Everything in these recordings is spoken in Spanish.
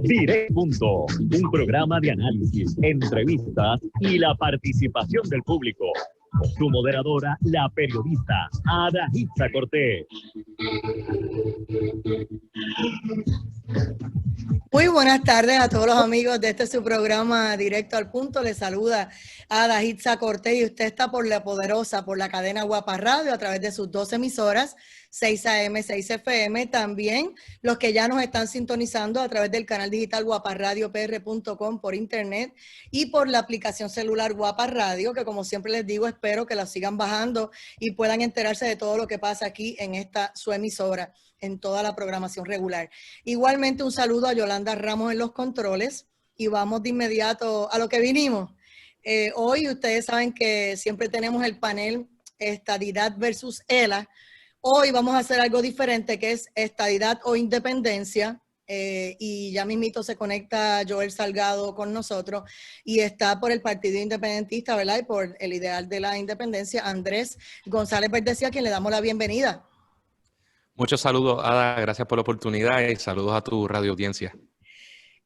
Directo Punto, un programa de análisis, entrevistas y la participación del público. Su moderadora, la periodista Ada Hitza Cortés. Muy buenas tardes a todos los amigos de este su programa Directo al Punto. Les saluda Ada Hitza Cortés y usted está por la poderosa, por la cadena Guapa Radio a través de sus 2 emisoras, 6 AM, 6 FM. También los que ya nos están sintonizando a través del canal digital guaparadiopr.com por internet y por la aplicación celular Guapa Radio, que como siempre les digo, espero que la sigan bajando y puedan enterarse de todo lo que pasa aquí en esta su emisora, en toda la programación regular. Igualmente un saludo a Yolanda Ramos en los controles y vamos de inmediato a lo que vinimos. Hoy ustedes saben que siempre tenemos el panel Estadidad versus ELA. Hoy vamos a hacer algo diferente, que es Estadidad o Independencia. Y ya mismito se conecta Joel Salgado con nosotros y está por el Partido Independentista, ¿verdad? Y por el ideal de la independencia, Andrés González Verdecía, a quien le damos la bienvenida. Muchos saludos, Ada. Gracias por la oportunidad y saludos a tu radio audiencia.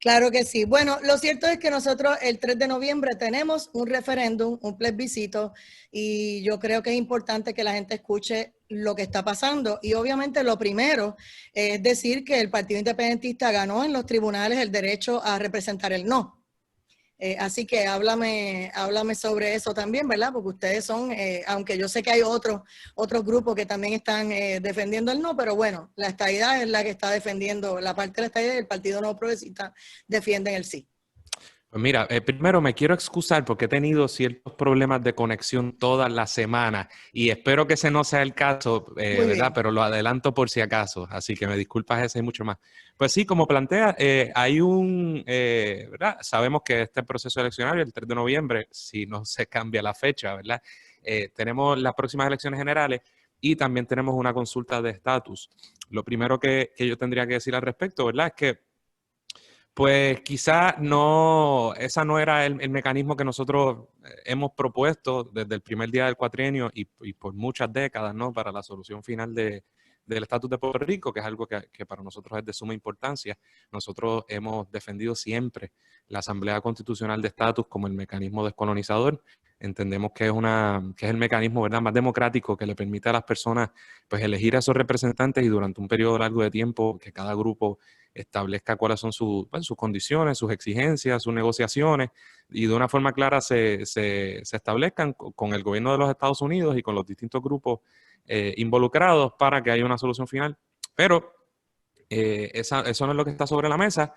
Claro que sí. Bueno, lo cierto es que nosotros el 3 de noviembre tenemos un referéndum, un plebiscito, y yo creo que es importante que la gente escuche lo que está pasando. Y obviamente lo primero es decir que el Partido Independentista ganó en los tribunales el derecho a representar el no. Así que háblame sobre eso también, ¿verdad? Porque ustedes son, aunque yo sé que hay otros grupos que también están defendiendo el no, pero bueno, la estadidad es la que está defendiendo, la parte de la estadidad y el Partido Nuevo Progresista defienden el sí. Pues mira, primero me quiero excusar porque he tenido ciertos problemas de conexión toda la semana y espero que ese no sea el caso, ¿verdad? Pero lo adelanto por si acaso, así que me disculpas ese y mucho más. Pues sí, como plantea, hay ¿verdad? Sabemos que este proceso eleccionario, el 3 de noviembre, si no se cambia la fecha, ¿verdad? Tenemos las próximas elecciones generales y también tenemos una consulta de estatus. Lo primero que yo tendría que decir al respecto, ¿verdad? Es que pues quizá esa no era el mecanismo que nosotros hemos propuesto desde el primer día del cuatrienio y por muchas décadas, ¿no? Para la solución final del estatus de Puerto Rico, que es algo que para nosotros es de suma importancia. Nosotros hemos defendido siempre la Asamblea Constitucional de Estatus como el mecanismo descolonizador. Entendemos que es el mecanismo, ¿verdad?, más democrático que le permite a las personas pues elegir a esos representantes y durante un periodo largo de tiempo que cada grupo establezca cuáles son sus condiciones, sus exigencias, sus negociaciones y de una forma clara se establezcan con el gobierno de los Estados Unidos y con los distintos grupos involucrados para que haya una solución final. Pero eso no es lo que está sobre la mesa.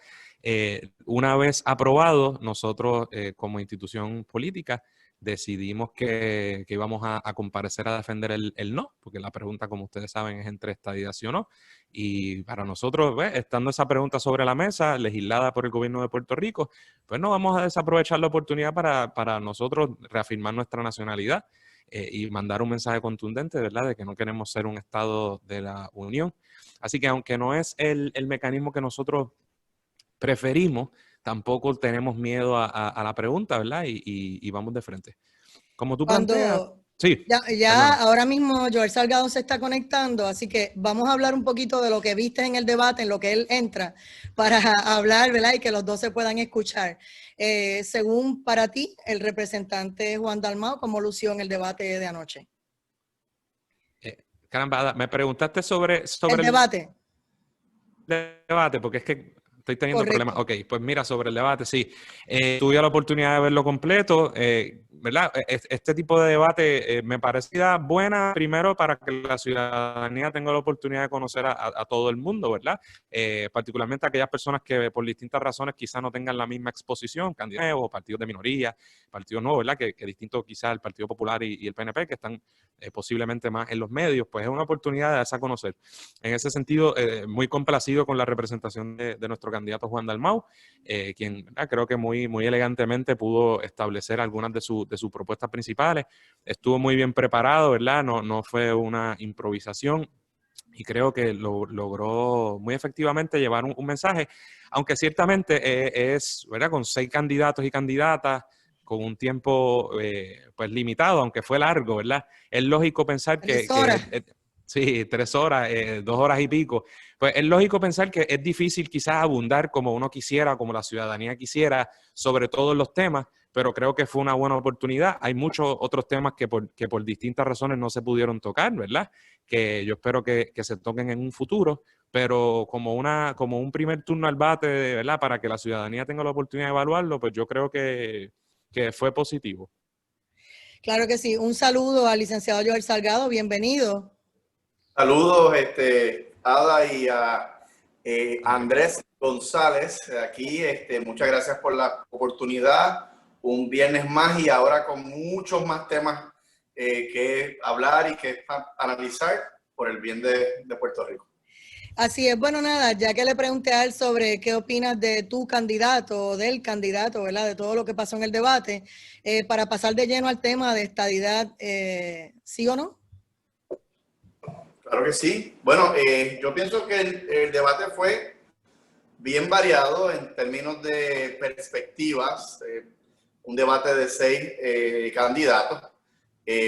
Una vez aprobado, nosotros como institución política decidimos que íbamos a comparecer a defender el no, porque la pregunta, como ustedes saben, es entre estadidad sí o no. Y para nosotros, estando esa pregunta sobre la mesa, legislada por el gobierno de Puerto Rico, pues no vamos a desaprovechar la oportunidad para nosotros reafirmar nuestra nacionalidad y mandar un mensaje contundente, ¿verdad?, de que no queremos ser un estado de la Unión. Así que aunque no es el mecanismo que nosotros preferimos, tampoco tenemos miedo a la pregunta, ¿verdad? Y vamos de frente. Como tú planteas. Sí. Ya ahora mismo Joel Salgado se está conectando, así que vamos a hablar un poquito de lo que viste en el debate, en lo que él entra, para hablar, ¿verdad? Y que los dos se puedan escuchar. Según para ti, el representante Juan Dalmau, ¿cómo lució en el debate de anoche? Caramba, me preguntaste sobre el debate. Debate, porque es que estoy teniendo problemas. Ok, pues mira, sobre el debate, sí. Tuve la oportunidad de verlo completo, ¿verdad? Este tipo de debate me parecía buena, primero, para que la ciudadanía tenga la oportunidad de conocer a todo el mundo, ¿verdad? Particularmente aquellas personas que por distintas razones quizás no tengan la misma exposición, candidatos nuevos, partidos de minoría, partidos nuevos, ¿verdad? Que distinto quizás el Partido Popular y el PNP, que están posiblemente más en los medios, pues es una oportunidad de darse a conocer. En ese sentido, muy complacido con la representación de nuestro candidato Juan Dalmau, quien, ¿verdad?, creo que muy elegantemente pudo establecer algunas de sus propuestas principales. Estuvo muy bien preparado, ¿verdad? No fue una improvisación y creo que logró muy efectivamente llevar un mensaje, aunque ciertamente es, ¿verdad?, con 6 candidatos y candidatas, con un tiempo pues limitado, aunque fue largo, ¿verdad? Es lógico pensar que sí, 3 horas, 2 horas y pico, pues es lógico pensar que es difícil quizás abundar como uno quisiera, como la ciudadanía quisiera, sobre todos los temas, pero creo que fue una buena oportunidad. Hay muchos otros temas que por distintas razones no se pudieron tocar, ¿verdad? Que yo espero que se toquen en un futuro, pero como un primer turno al bate, ¿verdad? Para que la ciudadanía tenga la oportunidad de evaluarlo, pues yo creo que fue positivo. Claro que sí. Un saludo al licenciado Joel Salgado, bienvenido. Saludos, Ada, y a Andrés González. Aquí, muchas gracias por la oportunidad. Un viernes más y ahora con muchos más temas que hablar y que analizar por el bien de Puerto Rico. Así es, bueno, nada, ya que le pregunté a él sobre qué opinas de tu candidato o del candidato, ¿verdad? De todo lo que pasó en el debate, para pasar de lleno al tema de estadidad, ¿sí o no? Claro que sí. Bueno, yo pienso que el debate fue bien variado en términos de perspectivas. Un debate de 6 candidatos.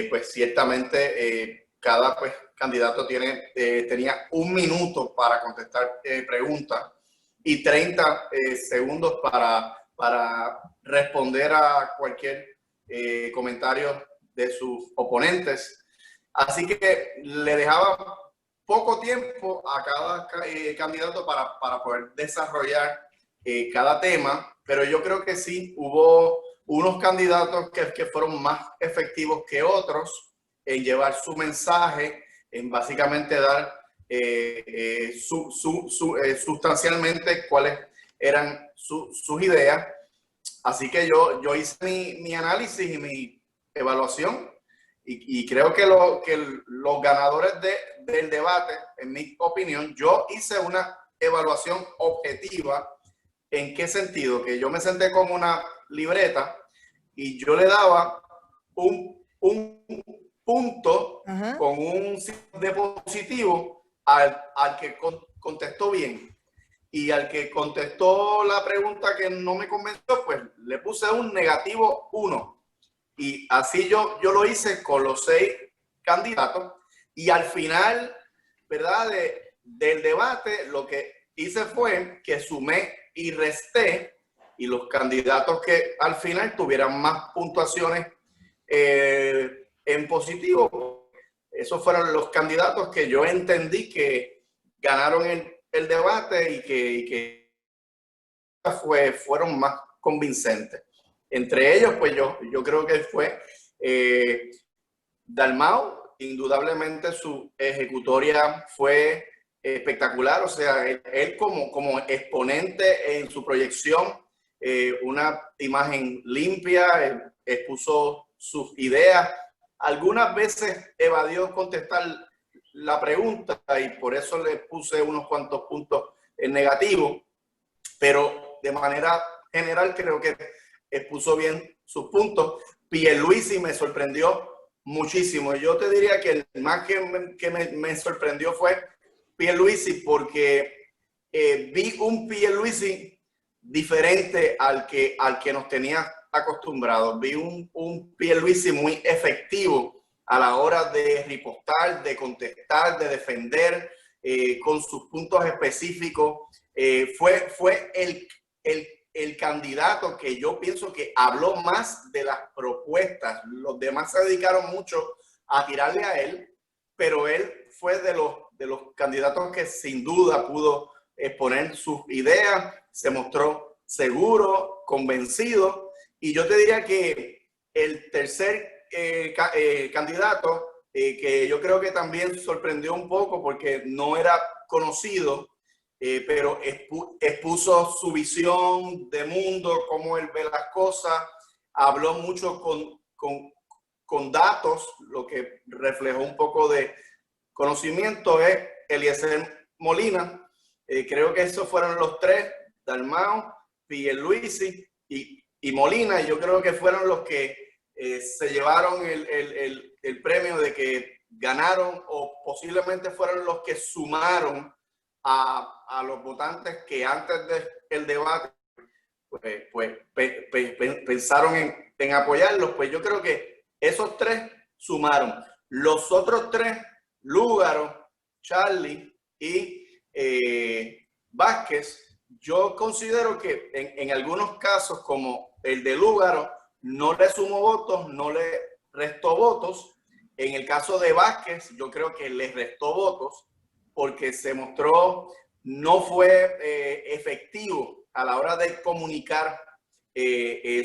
Pues ciertamente cada candidato tenía 1 minuto para contestar preguntas y 30 segundos para responder a cualquier comentario de sus oponentes. Así que le dejaba poco tiempo a cada candidato para poder desarrollar cada tema, pero yo creo que sí, hubo unos candidatos que fueron más efectivos que otros en llevar su mensaje, en básicamente dar sustancialmente cuáles eran sus ideas. Así que yo hice mi análisis y mi evaluación y creo que los ganadores del debate, en mi opinión, yo hice una evaluación objetiva. ¿En qué sentido? Que yo me senté con una libreta y yo le daba un punto con un signo de positivo al que contestó bien. Y al que contestó la pregunta que no me convenció, pues le puse un -1. Y así yo lo hice con los 6 candidatos. Y al final, ¿verdad? Del debate, lo que hice fue que sumé y resté, y los candidatos que al final tuvieran más puntuaciones en positivo, esos fueron los candidatos que yo entendí que ganaron el debate y que fueron más convincentes. Entre ellos, pues yo creo que fue Dalmau. Indudablemente su ejecutoria fue espectacular, o sea, él como exponente en su proyección, una imagen limpia, expuso sus ideas. Algunas veces evadió contestar la pregunta y por eso le puse unos cuantos puntos en negativo, pero de manera general creo que expuso bien sus puntos. Pierluisi me sorprendió muchísimo. Yo te diría que el más que me sorprendió fue Pierluisi, porque vi un Pierluisi diferente al que nos tenía acostumbrados. Vi un Pierluisi muy efectivo a la hora de ripostar, de contestar, de defender con sus puntos específicos. Fue el candidato que yo pienso que habló más de las propuestas. Los demás se dedicaron mucho a tirarle a él, pero él fue de los candidatos que sin duda pudo exponer sus ideas, se mostró seguro, convencido, y yo te diría que el tercer candidato, que yo creo que también sorprendió un poco porque no era conocido, pero expuso su visión de mundo, cómo él ve las cosas, habló mucho con datos, lo que reflejó un poco de conocimiento, es Eliezer Molina. Creo que esos fueron los 3, Dalmau, Pierluisi y Molina. Yo creo que fueron los que se llevaron el premio de que ganaron, o posiblemente fueron los que sumaron a los votantes que antes del debate pensaron en apoyarlos. Pues yo creo que esos 3 sumaron. Los otros 3, Lúgaro, Charlie y Vázquez, yo considero que en algunos casos, como el de Lúgaro, no le sumó votos, no le restó votos. En el caso de Vázquez, yo creo que le restó votos porque se mostró, no fue efectivo a la hora de comunicar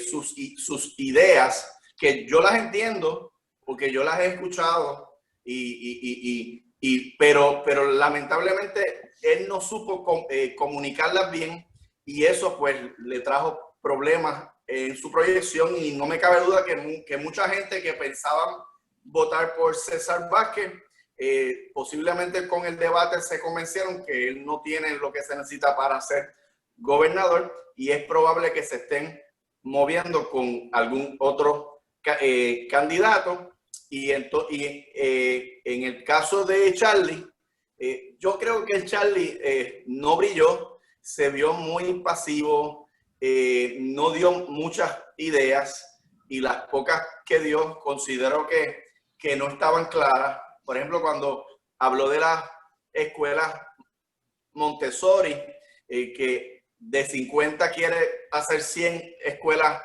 sus ideas, que yo las entiendo porque yo las he escuchado, pero lamentablemente él no supo comunicarlas bien, y eso pues le trajo problemas en su proyección, y no me cabe duda que mucha gente que pensaba votar por César Vázquez, posiblemente con el debate se convencieron que él no tiene lo que se necesita para ser gobernador, y es probable que se estén moviendo con algún otro candidato. Y en el caso de Charlie, yo creo que el Charlie no brilló, se vio muy pasivo, no dio muchas ideas, y las pocas que dio considero que no estaban claras. Por ejemplo, cuando habló de las escuelas Montessori, que de 50 quiere hacer 100 escuelas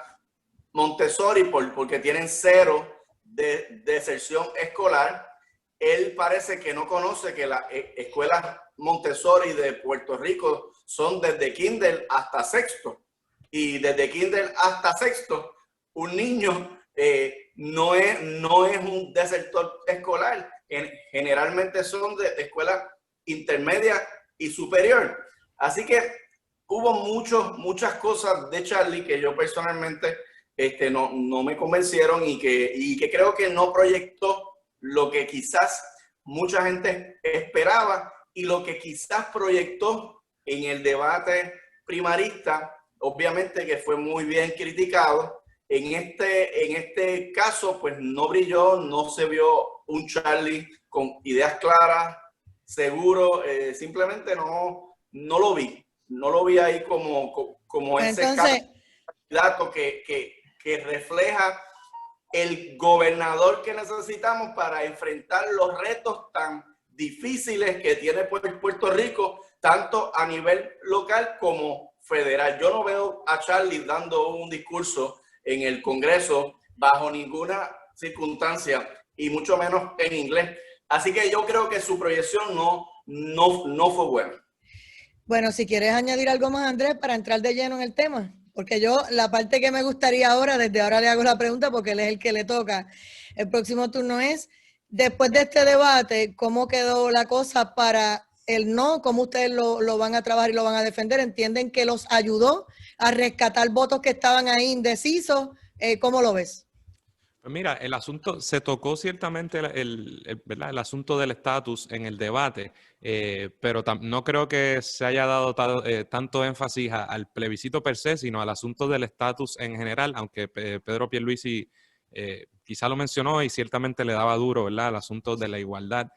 Montessori porque tienen 0 de deserción escolar. Él parece que no conoce que las escuelas Montessori de Puerto Rico son desde kinder hasta sexto, y desde kinder hasta sexto un niño no es un desertor escolar. Generalmente son de escuela intermedia y superior. Así que hubo muchas cosas de Charlie que yo personalmente no me convencieron, y que creo que no proyectó lo que quizás mucha gente esperaba, y lo que quizás proyectó en el debate primarista, obviamente que fue muy bien criticado. En este caso, pues no brilló, no se vio un Charlie con ideas claras, seguro, simplemente no lo vi. No lo vi ahí como ese candidato que refleja el gobernador que necesitamos para enfrentar los retos tan difíciles que tiene Puerto Rico, tanto a nivel local como federal. Yo no veo a Charlie dando un discurso en el Congreso bajo ninguna circunstancia, y mucho menos en inglés. Así que yo creo que su proyección no fue buena. Bueno, si quieres añadir algo más, Andrés, para entrar de lleno en el tema, porque yo la parte que me gustaría ahora, desde ahora le hago la pregunta porque él es el que le toca. El próximo turno es, después de este debate, ¿cómo quedó la cosa para el no? ¿Cómo ustedes lo van a trabajar y lo van a defender? ¿Entienden que los ayudó a rescatar votos que estaban ahí indecisos? ¿Cómo lo ves? Pues mira, el asunto, se tocó ciertamente ¿verdad? El asunto del estatus en el debate, pero no creo que se haya dado tanto énfasis al plebiscito per se, sino al asunto del estatus en general, aunque Pedro Pierluisi quizá lo mencionó y ciertamente le daba duro, ¿verdad? Al asunto de la igualdad.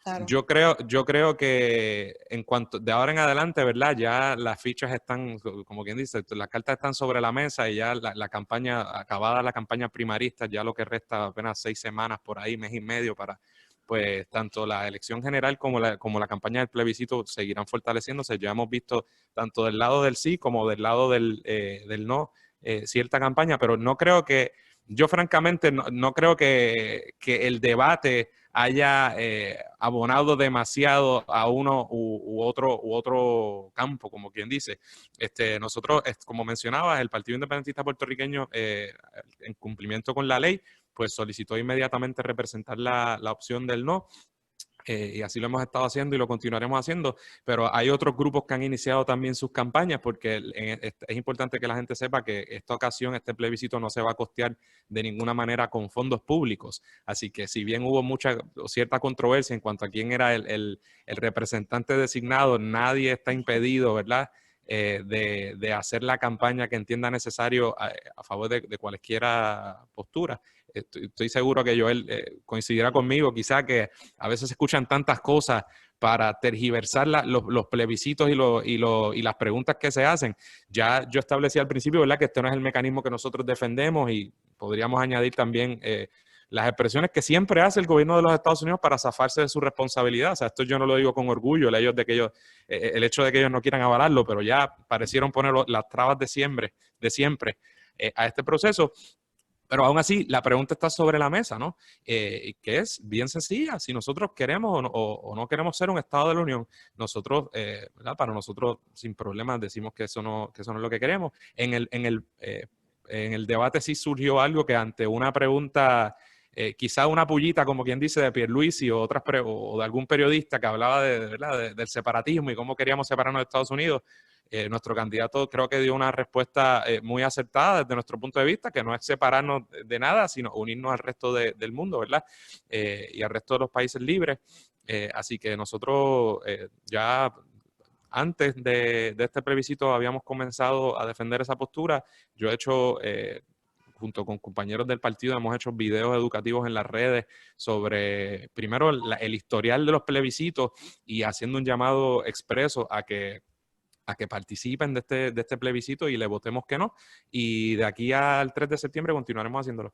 Claro. Yo creo que en cuanto de ahora en adelante, ¿verdad? Ya las fichas están, como quien dice, las cartas están sobre la mesa, y ya la campaña, acabada la campaña primarista, ya lo que resta apenas 6 semanas por ahí, mes y medio, para pues tanto la elección general como la campaña del plebiscito seguirán fortaleciéndose. Ya hemos visto tanto del lado del sí como del lado del no cierta campaña, pero no creo que, yo francamente no creo que el debate haya abonado demasiado a uno u otro campo, como quien dice. Nosotros, como mencionabas, el Partido Independentista Puertorriqueño, en cumplimiento con la ley, pues solicitó inmediatamente representar la opción del no. Y así lo hemos estado haciendo y lo continuaremos haciendo, pero hay otros grupos que han iniciado también sus campañas, porque es importante que la gente sepa que esta ocasión, este plebiscito no se va a costear de ninguna manera con fondos públicos, así que si bien hubo cierta controversia en cuanto a quién era el representante designado, nadie está impedido, ¿verdad?, de hacer la campaña que entienda necesario a favor de cualesquiera postura. Estoy seguro que Joel coincidirá conmigo, quizá que a veces se escuchan tantas cosas para tergiversar los plebiscitos y las preguntas que se hacen. Ya yo establecí al principio, ¿verdad?, que este no es el mecanismo que nosotros defendemos, y podríamos añadir también las expresiones que siempre hace el gobierno de los Estados Unidos para zafarse de su responsabilidad. O sea, esto yo no lo digo con orgullo, el hecho de que ellos no quieran avalarlo, pero ya parecieron poner las trabas de siempre a este proceso. Pero aún así, la pregunta está sobre la mesa, ¿no? Que es bien sencilla. Si nosotros queremos o no queremos ser un Estado de la Unión, nosotros, ¿verdad? Para nosotros, sin problemas, decimos que eso no es lo que queremos. En el debate sí surgió algo que ante una pregunta, quizá una pullita, como quien dice, de Pierluisi o de algún periodista que hablaba del separatismo y cómo queríamos separarnos de Estados Unidos, nuestro candidato creo que dio una respuesta muy acertada desde nuestro punto de vista, que no es separarnos de nada, sino unirnos al resto del mundo, ¿verdad? Y al resto de los países libres. Así que nosotros ya antes de este plebiscito habíamos comenzado a defender esa postura. Yo he hecho, junto con compañeros del partido, hemos hecho videos educativos en las redes sobre, primero, el historial de los plebiscitos y haciendo un llamado expreso a que participen de este plebiscito y le votemos que no. Y de aquí al 3 de septiembre continuaremos haciéndolo.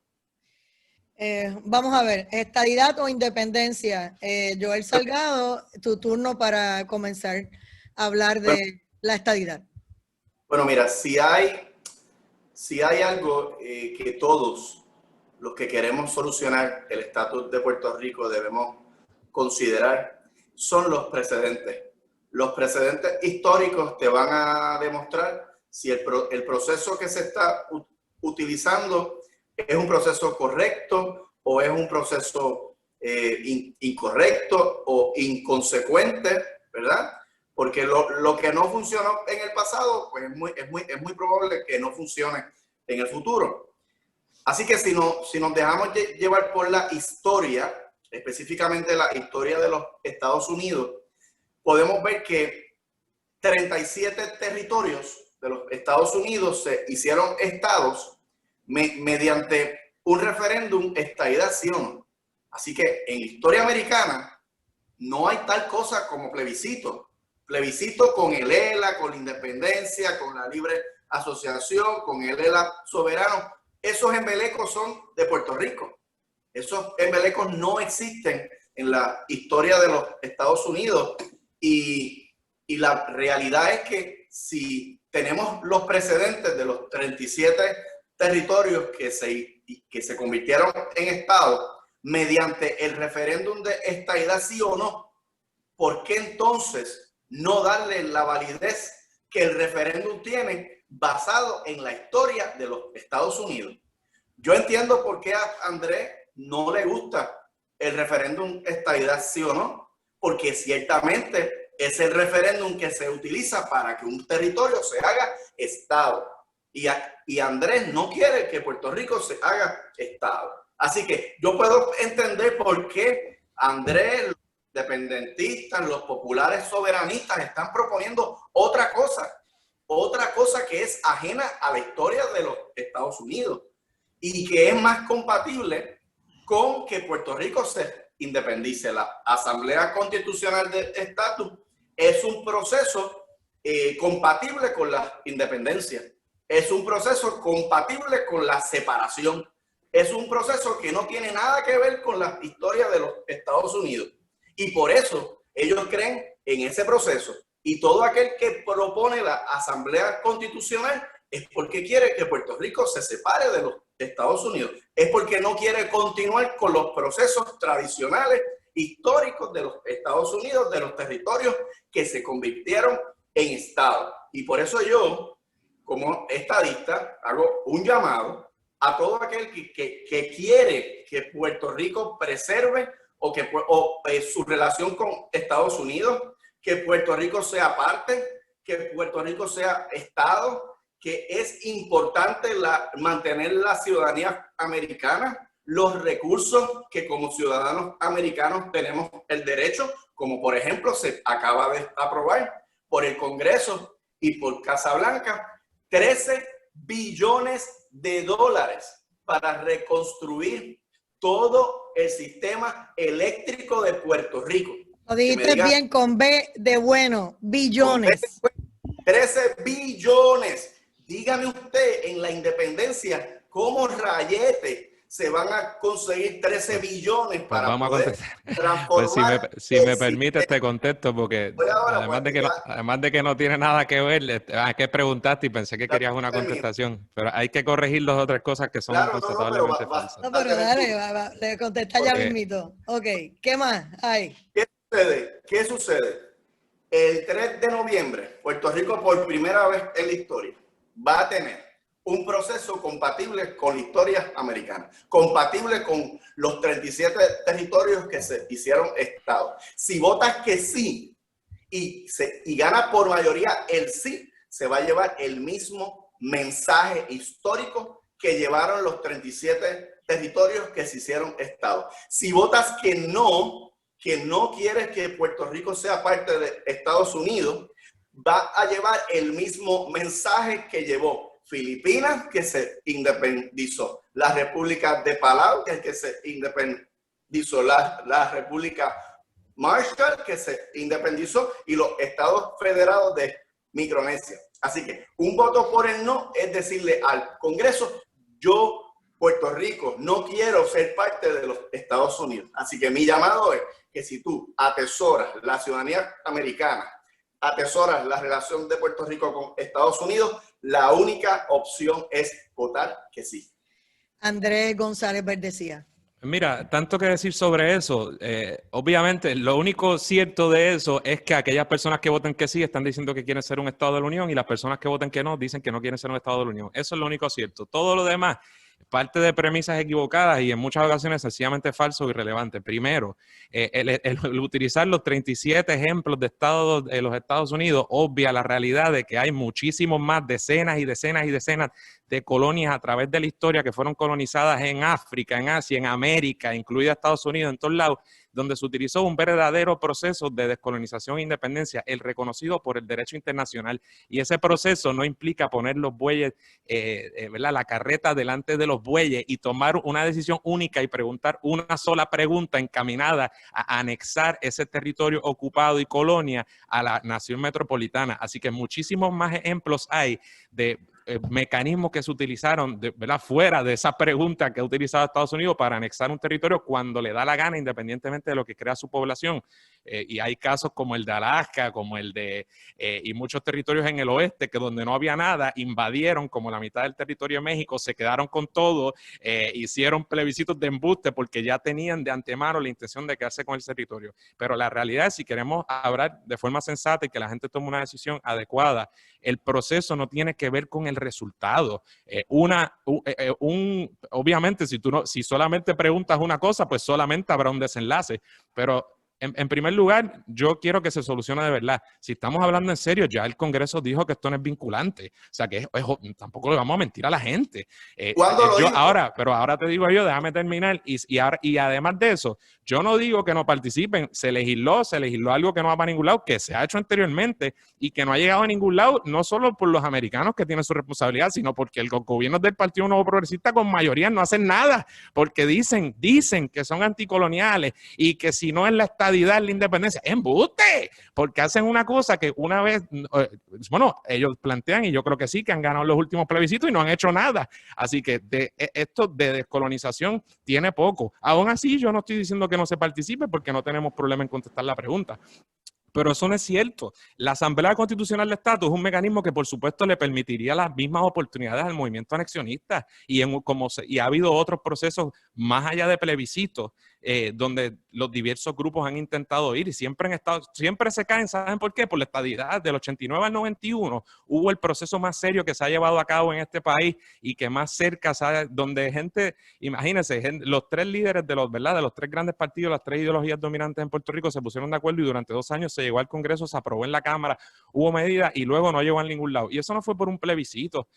Vamos a ver, ¿estadidad o independencia? Joel Salgado, tu turno para comenzar a hablar de la estadidad. Bueno, mira, si hay algo que todos los que queremos solucionar el estatus de Puerto Rico debemos considerar, son los precedentes. Los precedentes históricos te van a demostrar si el proceso que se está utilizando es un proceso correcto o es un proceso incorrecto o inconsecuente, ¿verdad? Porque lo que no funcionó en el pasado, pues es muy probable que no funcione en el futuro. Así que si nos dejamos llevar por la historia, específicamente la historia de los Estados Unidos, podemos ver que 37 territorios de los Estados Unidos se hicieron estados mediante un referéndum estadidad sí o no. Así que en historia americana no hay tal cosa como plebiscito. Plebiscito con el ELA, con la independencia, con la libre asociación, con el ELA soberano. Esos embelecos son de Puerto Rico. Esos embelecos no existen en la historia de los Estados Unidos. Y la realidad es que si tenemos los precedentes de los 37 territorios que se convirtieron en estado mediante el referéndum de estadidad sí o no, ¿por qué entonces no darle la validez que el referéndum tiene basado en la historia de los Estados Unidos? Yo entiendo por qué a Andrés no le gusta el referéndum estadidad sí o no, porque ciertamente es el referéndum que se utiliza para que un territorio se haga estado. Y Andrés no quiere que Puerto Rico se haga estado. Así que yo puedo entender por qué Andrés, los independentistas, los populares soberanistas están proponiendo otra cosa que es ajena a la historia de los Estados Unidos y que es más compatible con que Puerto Rico se independice. La Asamblea Constitucional de Estatus es un proceso compatible con la independencia. Es un proceso compatible con la separación. Es un proceso que no tiene nada que ver con la historia de los Estados Unidos. Y por eso ellos creen en ese proceso. Y todo aquel que propone la Asamblea Constitucional es porque quiere que Puerto Rico se separe de los Estados Unidos. Es porque no quiere continuar con los procesos tradicionales, históricos de los Estados Unidos, de los territorios que se convirtieron en Estado. Y por eso yo, como estadista, hago un llamado a todo aquel que quiere que Puerto Rico preserve su relación con Estados Unidos, que Puerto Rico sea parte, que Puerto Rico sea Estado, que es importante mantener la ciudadanía americana, los recursos que como ciudadanos americanos tenemos el derecho, como por ejemplo se acaba de aprobar por el Congreso y por Casa Blanca, 13 billones de dólares para reconstruir todo el sistema eléctrico de Puerto Rico. Lo dijiste bien con B de bueno, billones. 13 billones. Dígame usted en la independencia cómo rayete se van a conseguir 13 billones para vamos poder a contestar. transformar. Pues si me permites te contesto, porque además de que no tiene nada que ver, que preguntaste y pensé que querías una contestación, pero hay que corregir las otras cosas que son constatablemente falsas. No, pero dale, le contesta ya mismito. Ok, ¿qué más hay? ¿Qué sucede? El 3 de noviembre, Puerto Rico por primera vez en la historia va a tener un proceso compatible con la historia americana, compatible con los 37 territorios que se hicieron Estado. Si votas que sí y gana por mayoría el sí, se va a llevar el mismo mensaje histórico que llevaron los 37 territorios que se hicieron Estado. Si votas que no quieres que Puerto Rico sea parte de Estados Unidos, va a llevar el mismo mensaje que llevó Filipinas, que se independizó, la República de Palau, que se independizó, la República Marshall, que se independizó, y los Estados Federados de Micronesia. Así que un voto por el no es decirle al Congreso, yo, Puerto Rico, no quiero ser parte de los Estados Unidos. Así que mi llamado es que si tú atesoras la ciudadanía americana, atesoras la relación de Puerto Rico con Estados Unidos, la única opción es votar que sí. Andrés González Verdecía. Mira, tanto que decir sobre eso. Obviamente, lo único cierto de eso es que aquellas personas que voten que sí están diciendo que quieren ser un Estado de la Unión y las personas que voten que no dicen que no quieren ser un Estado de la Unión. Eso es lo único cierto. Todo lo demás parte de premisas equivocadas y en muchas ocasiones sencillamente falso o irrelevante. Primero, el utilizar los 37 ejemplos de estados de los Estados Unidos obvia la realidad de que hay muchísimos más, decenas y decenas y decenas de colonias a través de la historia que fueron colonizadas en África, en Asia, en América, incluida Estados Unidos, en todos lados, donde se utilizó un verdadero proceso de descolonización e independencia, el reconocido por el derecho internacional. Y ese proceso no implica poner los bueyes, ¿verdad?, la carreta delante de los bueyes y tomar una decisión única y preguntar una sola pregunta encaminada a anexar ese territorio ocupado y colonia a la nación metropolitana. Así que muchísimos más ejemplos hay de mecanismos que se utilizaron, ¿verdad?, fuera de esa pregunta que ha utilizado Estados Unidos para anexar un territorio cuando le da la gana, independientemente de lo que crea su población. Y hay casos como el de Alaska, como el de, y muchos territorios en el oeste, que donde no había nada, invadieron como la mitad del territorio de México, se quedaron con todo, hicieron plebiscitos de embuste porque ya tenían de antemano la intención de quedarse con el territorio. Pero la realidad es, si queremos hablar de forma sensata y que la gente tome una decisión adecuada, el proceso no tiene que ver con el resultado. Obviamente, si solamente preguntas una cosa, pues solamente habrá un desenlace, pero en primer lugar, yo quiero que se solucione de verdad. Si estamos hablando en serio, ya el Congreso dijo que esto no es vinculante. O sea, que tampoco le vamos a mentir a la gente. Ahora te digo yo, déjame terminar. Y además de eso, yo no digo que no participen. Se legisló algo que no va para ningún lado, que se ha hecho anteriormente y que no ha llegado a ningún lado, no solo por los americanos que tienen su responsabilidad, sino porque los gobiernos del Partido Nuevo Progresista con mayoría no hacen nada, porque dicen que son anticoloniales y que si no es la estadidad, la independencia, ¡embuste! Porque hacen una cosa que una vez, bueno, ellos plantean, y yo creo que sí, que han ganado los últimos plebiscitos y no han hecho nada. Así que esto de descolonización tiene poco. Aún así, yo no estoy diciendo que no se participe porque no tenemos problema en contestar la pregunta. Pero eso no es cierto. La Asamblea Constitucional de Estatus es un mecanismo que, por supuesto, le permitiría las mismas oportunidades al movimiento anexionista. Y ha habido otros procesos más allá de plebiscitos, donde los diversos grupos han intentado ir y siempre se caen. ¿Saben por qué? Por la estadidad. Del 89 al 91 hubo el proceso más serio que se ha llevado a cabo en este país y que más cerca, ¿sabe?, donde gente, imagínense, los tres líderes de los tres grandes partidos, las tres ideologías dominantes en Puerto Rico se pusieron de acuerdo y durante 2 años se llegó al Congreso, se aprobó en la Cámara, hubo medidas y luego no llegó a ningún lado. Y eso no fue por un plebiscito.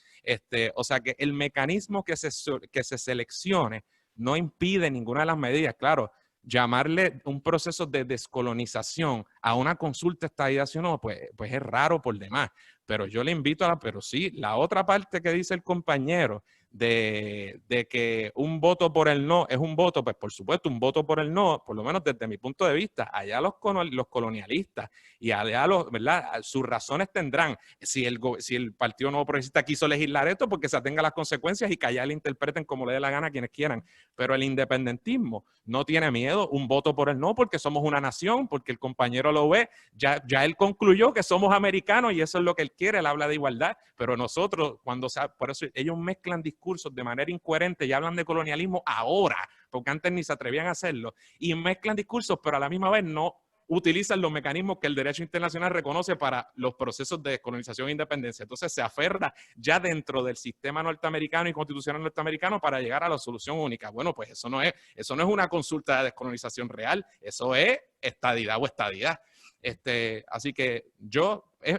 O sea que el mecanismo que se seleccione no impide ninguna de las medidas. Claro, llamarle un proceso de descolonización a una consulta estadidad, no, pues es raro por demás. Pero yo le invito pero sí, la otra parte que dice el compañero de que un voto por el no es un voto, pues por supuesto un voto por el no, por lo menos desde mi punto de vista, allá los colonialistas y allá ¿verdad? Sus razones tendrán. Si el Partido Nuevo Progresista quiso legislar esto, porque se atenga a las consecuencias y que allá le interpreten como le dé la gana a quienes quieran. Pero el independentismo no tiene miedo, un voto por el no, porque somos una nación, porque el compañero lo ve, ya él concluyó que somos americanos y eso es lo que él quiere, él habla de igualdad, pero nosotros, por eso ellos mezclan discursos de manera incoherente y hablan de colonialismo ahora, porque antes ni se atrevían a hacerlo, y mezclan discursos, pero a la misma vez no utilizan los mecanismos que el derecho internacional reconoce para los procesos de descolonización e independencia. Entonces se aferra ya dentro del sistema norteamericano y constitucional norteamericano para llegar a la solución única. Bueno, pues eso no es una consulta de descolonización real, eso es estadidad o estadidad. Así que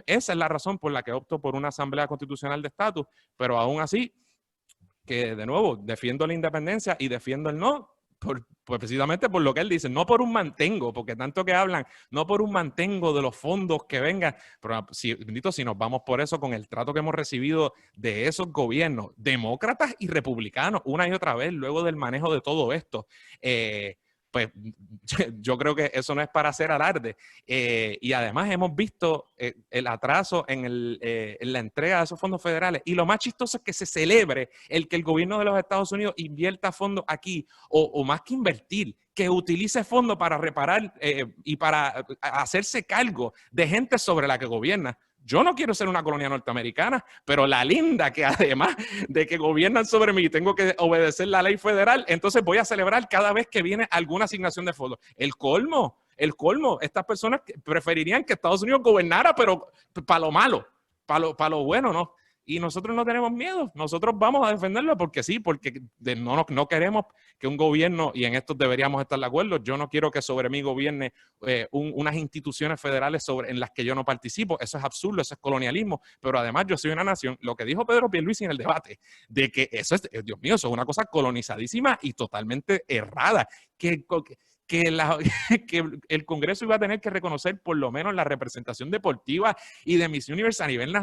esa es la razón por la que opto por una asamblea constitucional de estatus, pero aún así, que de nuevo, defiendo la independencia y defiendo el no, pues precisamente por lo que él dice, no por un mantengo, porque tanto que hablan, no por un mantengo de los fondos que vengan, pero si nos vamos por eso con el trato que hemos recibido de esos gobiernos, demócratas y republicanos, una y otra vez, luego del manejo de todo esto, pues yo creo que eso no es para hacer alarde. Y además hemos visto el atraso en la entrega de esos fondos federales. Y lo más chistoso es que se celebre el que el gobierno de los Estados Unidos invierta fondos aquí, o más que invertir, que utilice fondos para reparar y para hacerse cargo de gente sobre la que gobierna. Yo no quiero ser una colonia norteamericana, pero la linda que además de que gobiernan sobre mí, tengo que obedecer la ley federal, entonces voy a celebrar cada vez que viene alguna asignación de fondos. El colmo, estas personas preferirían que Estados Unidos gobernara, pero para lo malo, para lo bueno, ¿no? Y nosotros no tenemos miedo, nosotros vamos a defenderlo porque sí, porque no queremos que un gobierno, y en esto deberíamos estar de acuerdo, yo no quiero que sobre mí gobierne unas instituciones federales en las que yo no participo, eso es absurdo, eso es colonialismo, pero además yo soy una nación, lo que dijo Pedro Pierluisi en el debate, de que eso es, Dios mío, eso es una cosa colonizadísima y totalmente errada, que el Congreso iba a tener que reconocer por lo menos la representación deportiva y de Miss Universe a nivel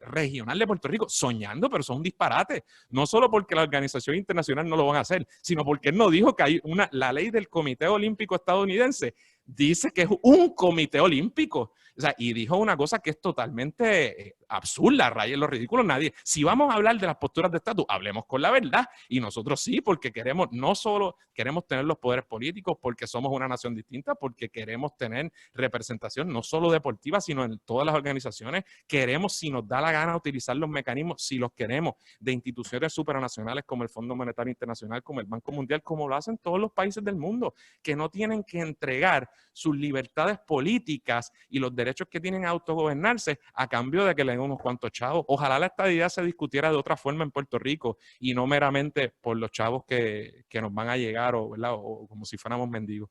regional de Puerto Rico, soñando, pero son un disparate. No solo porque la organización internacional no lo van a hacer, sino porque él no dijo que hay la ley del Comité Olímpico estadounidense dice que es un comité olímpico. O sea, y dijo una cosa que es totalmente absurda, raya en lo ridículo. Si vamos a hablar de las posturas de estatus, hablemos con la verdad. Y nosotros sí, porque no solo queremos tener los poderes políticos, porque somos una nación distinta, porque queremos tener representación no solo deportiva, sino en todas las organizaciones. Queremos, si nos da la gana, utilizar los mecanismos, si los queremos, de instituciones supranacionales como el Fondo Monetario Internacional, como el Banco Mundial, como lo hacen todos los países del mundo, que no tienen que entregar sus libertades políticas y los derechos que tienen a autogobernarse a cambio de que le den unos cuantos chavos. Ojalá la estadidad se discutiera de otra forma en Puerto Rico y no meramente por los chavos que nos van a llegar ¿verdad? O como si fuéramos mendigos.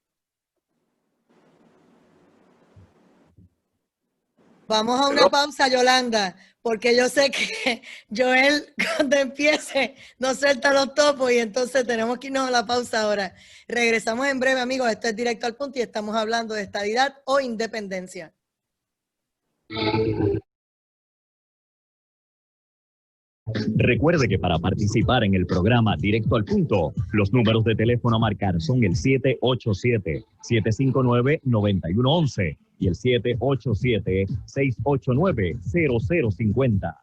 Vamos a una pausa, Yolanda, porque yo sé que Joel cuando empiece no suelta los topos y entonces tenemos que irnos a la pausa ahora. Regresamos en breve, amigos. Esto es Directo al Punto y estamos hablando de estadidad o independencia. Recuerde que para participar en el programa Directo al Punto, los números de teléfono a marcar son el 787-759-9111 y el 787-689-0050.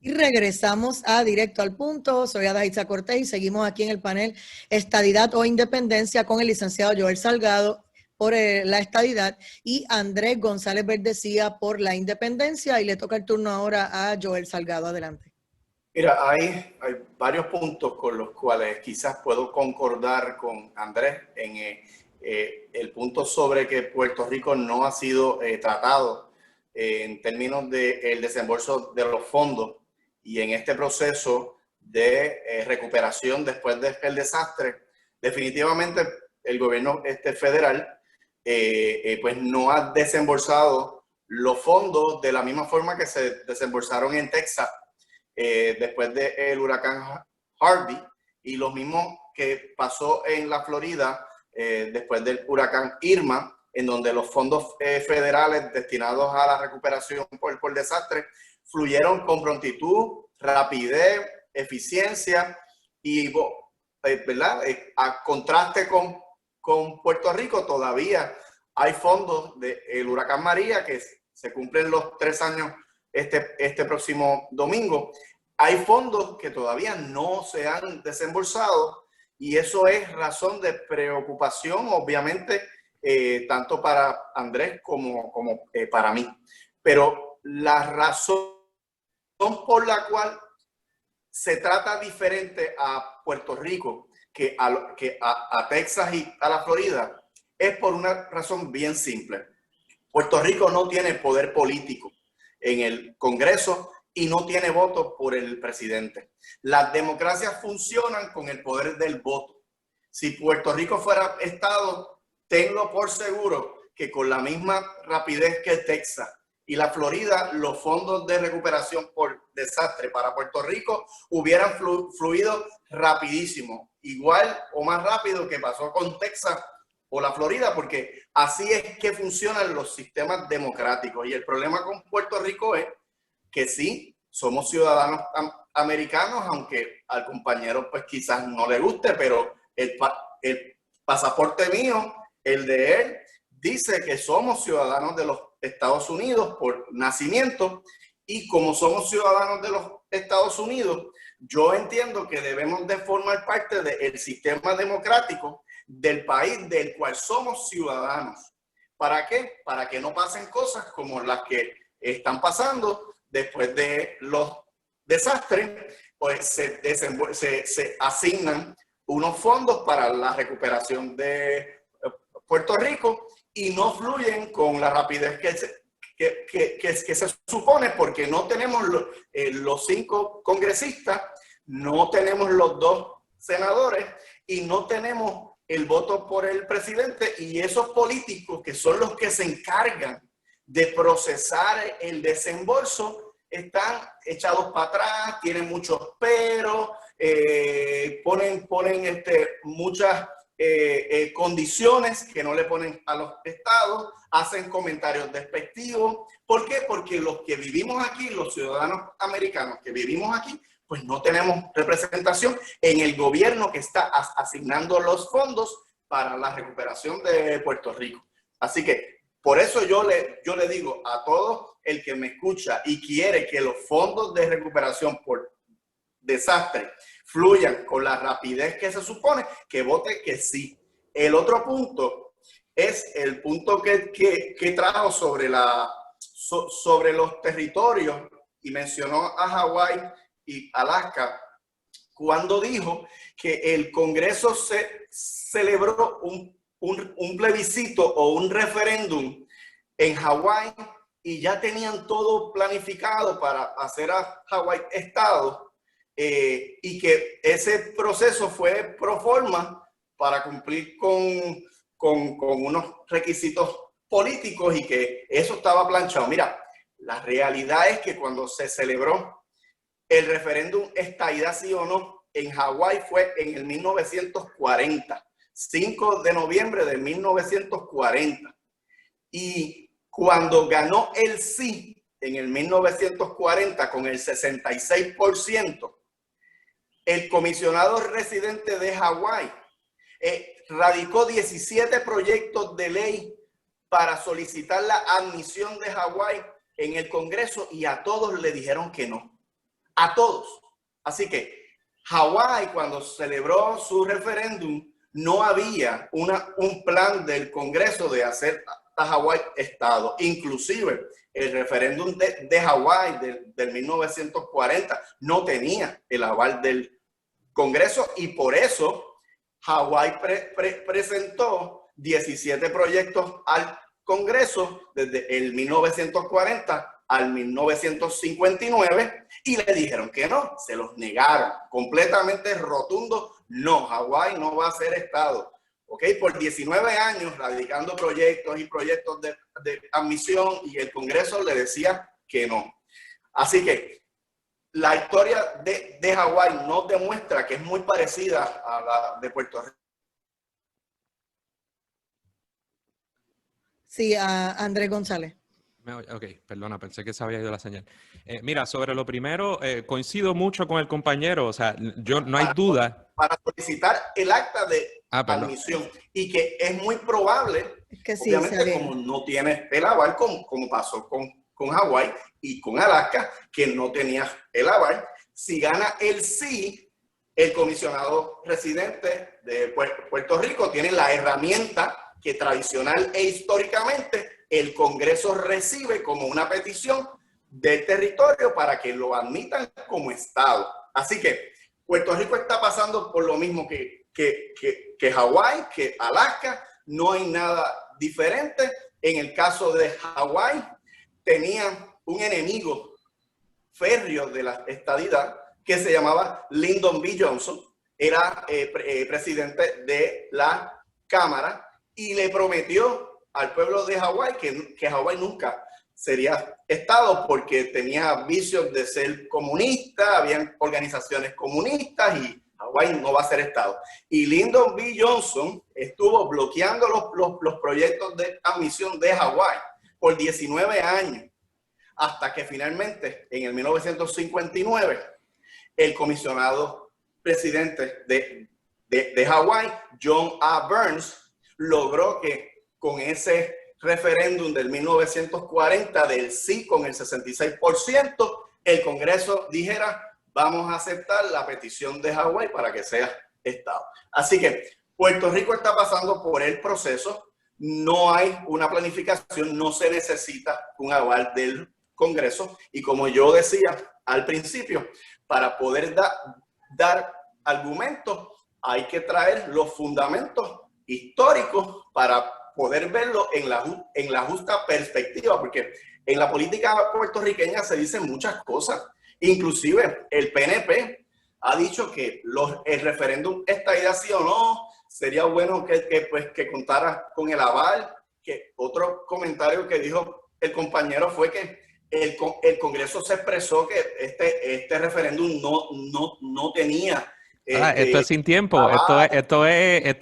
Y regresamos a Directo al Punto. Soy Adaitza Cortés y seguimos aquí en el panel Estadidad o Independencia con el licenciado Joel Salgado por la estadidad y Andrés González Verdecía por la independencia. Y le toca el turno ahora a Joel Salgado. Adelante. Mira, hay varios puntos con los cuales quizás puedo concordar con Andrés en el punto sobre que Puerto Rico no ha sido tratado en términos del desembolso de los fondos y en este proceso de recuperación después del desastre. Definitivamente el gobierno federal pues no ha desembolsado los fondos de la misma forma que se desembolsaron en Texas después del huracán Harvey y lo mismo que pasó en la Florida después del huracán Irma, en donde los fondos federales destinados a la recuperación por desastre fluyeron con prontitud, rapidez eficiencia y, ¿verdad? A contraste con Puerto Rico, todavía hay fondos del huracán María que se cumplen los 3 años este próximo domingo. Hay fondos que todavía no se han desembolsado y eso es razón de preocupación, obviamente, tanto para Andrés como para mí. Pero la razón por la cual se trata diferente a Puerto Rico que a Texas y a la Florida es por una razón bien simple. Puerto Rico no tiene poder político en el Congreso y no tiene voto por el presidente. Las democracias funcionan con el poder del voto. Si Puerto Rico fuera estado, tenlo por seguro que con la misma rapidez que Texas y la Florida, los fondos de recuperación por desastre para Puerto Rico hubieran fluido rapidísimo, igual o más rápido que pasó con Texas o la Florida, porque así es que funcionan los sistemas democráticos. Y el problema con Puerto Rico es que sí, somos ciudadanos americanos, aunque al compañero pues quizás no le guste, pero el pasaporte mío, el de él, dice que somos ciudadanos de los Estados Unidos por nacimiento, y como somos ciudadanos de los Estados Unidos, yo entiendo que debemos de formar parte del sistema democrático del país del cual somos ciudadanos. ¿Para qué? Para que no pasen cosas como las que están pasando después de los desastres, pues se asignan unos fondos para la recuperación de Puerto Rico y no fluyen con la rapidez que se supone, porque no tenemos los 5 congresistas, no tenemos los 2 senadores y no tenemos el voto por el presidente, y esos políticos que son los que se encargan de procesar el desembolso están echados para atrás, tienen muchos peros, ponen muchas condiciones que no le ponen a los estados, hacen comentarios despectivos. ¿Por qué? Porque los que vivimos aquí, los ciudadanos americanos que vivimos aquí, pues no tenemos representación en el gobierno que está asignando los fondos para la recuperación de Puerto Rico. Así que por eso yo le digo a todo el que me escucha y quiere que los fondos de recuperación por desastre fluyan con la rapidez que se supone, que vote que sí. El otro punto es el punto que trajo sobre los territorios y mencionó a Hawái y Alaska, cuando dijo que el Congreso celebró un plebiscito o un referéndum en Hawái y ya tenían todo planificado para hacer a Hawái estado, y que ese proceso fue pro forma para cumplir con unos requisitos políticos y que eso estaba planchado. Mira, la realidad es que cuando se celebró el referéndum estadidad sí o no en Hawái fue en el 1940, 5 de noviembre de 1940. Y cuando ganó el sí en el 1940 con el 66%, el comisionado residente de Hawái radicó 17 proyectos de ley para solicitar la admisión de Hawái en el Congreso y a todos le dijeron que no. A todos. Así que Hawái, cuando celebró su referéndum, no había un plan del Congreso de hacer a Hawái estado. Inclusive el referéndum de Hawái del 1940 no tenía el aval del Congreso y por eso Hawái presentó 17 proyectos al Congreso desde el 1940 al 1959 y le dijeron que no, se los negaron completamente rotundo. No, Hawái no va a ser estado. ¿Ok? Por 19 años radicando proyectos y proyectos de admisión y el Congreso le decía que no. Así que la historia de Hawái nos demuestra que es muy parecida a la de Puerto Rico. Sí, a Andrés González. Ok, perdona, pensé que se había ido la señal. Mira, sobre lo primero, coincido mucho con el compañero, o sea, yo no hay duda. Para solicitar el acta de admisión y que es muy probable, que sí, obviamente como no tienes el aval, como pasó con Hawái y con Alaska, que no tenía el aval, si gana el sí, el comisionado residente de Puerto Rico tiene la herramienta que tradicional e históricamente el Congreso recibe como una petición del territorio para que lo admitan como Estado. Así que Puerto Rico está pasando por lo mismo que Hawái, que Alaska. No hay nada diferente. En el caso de Hawái, tenían un enemigo férreo de la estadidad que se llamaba Lyndon B. Johnson. Era presidente de la Cámara y le prometió al pueblo de Hawái que Hawái nunca sería Estado porque tenía vicios de ser comunista, habían organizaciones comunistas y Hawái no va a ser Estado. Y Lyndon B. Johnson estuvo bloqueando los proyectos de admisión de Hawái por 19 años, hasta que finalmente en el 1959 el comisionado presidente de Hawái, John A. Burns, logró que con ese referéndum del 1940 del sí con el 66%, el Congreso dijera, vamos a aceptar la petición de Hawái para que sea Estado. Así que Puerto Rico está pasando por el proceso, no hay una planificación, no se necesita un aval del Congreso y como yo decía al principio, para poder dar argumentos hay que traer los fundamentos históricos para poder verlo en la justa perspectiva, porque en la política puertorriqueña se dicen muchas cosas. Inclusive el PNP ha dicho que el referéndum estadidad sí o no, sería bueno que contara con el aval. Que otro comentario que dijo el compañero fue que el Congreso se expresó que este referéndum no tenía... esto es sin tiempo, esto es,